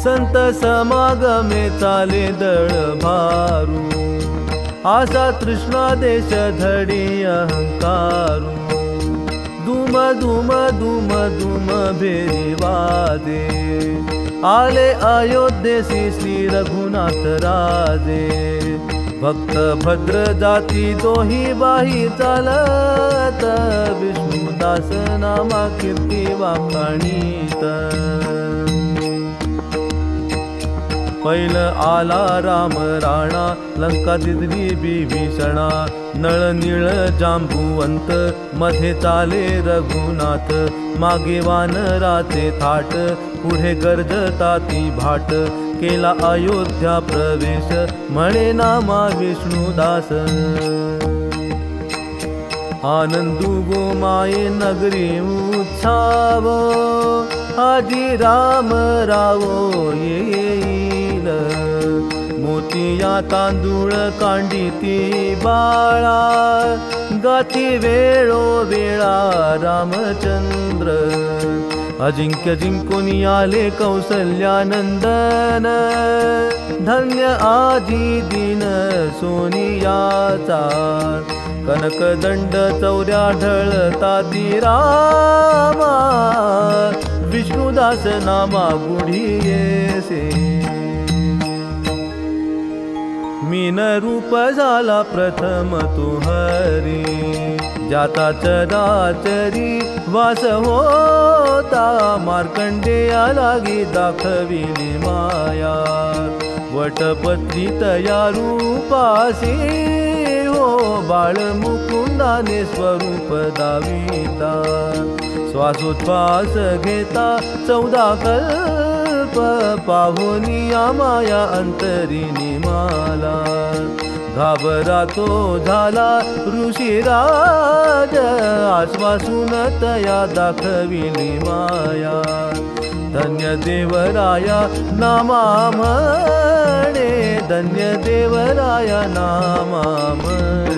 संत समागमे चाले दळ भारू, आसा तृष्णा देश धडी अहंकारू। दुम दुम दुम दुम भेरी वाजे, आले अयोध्येसी श्री रघुनाथ राजे। भक्त भद्र जाती दोही बाही चालत, विष्णुदास नामा कीर्ती वाखाणीत। पैल आला राम राणा, लंका दिदली बिभीषणा। नळ निळ जांबुवंत, मध्ये चाले रघुनाथ। मागे वानराचे थाट, पुढे गर्जता ती भाट। केला अयोध्या प्रवेश, म्हणे नामा विष्णुदास। आनंदू गोमाये नगरी उत्साव, आजी राम रावो येईल। मोतिया तांदूळ कांडिती बाळा, गाती वेळो वेळा रामचंद्र। अजिंक्य जिंकुनी आले कौसल्यानंदन, धन्य आजी दीन सोनियाचा। कनकदंड चौऱ्या ढळता ती रामा, विष्णुदास नामा गुढी येसे। मीन रूप झाला प्रथम तो हरी, जाता चराचरी वास होता। मार्कंडेया लागी दाखविली माया, वटपत्री तया रूपासी। हो बाळ मुकुंदाने स्वरूप दाविता, श्वासोच्छ्वास घेता 14 कल्प। पाहुनिया माया अंतरिणी माला, घाबरा तो झाला ऋषीराज। आश्वासून तया दाखविली माया, धन्य देवराया नामा म्हणे। धन्य देवराया नामा म्हणे।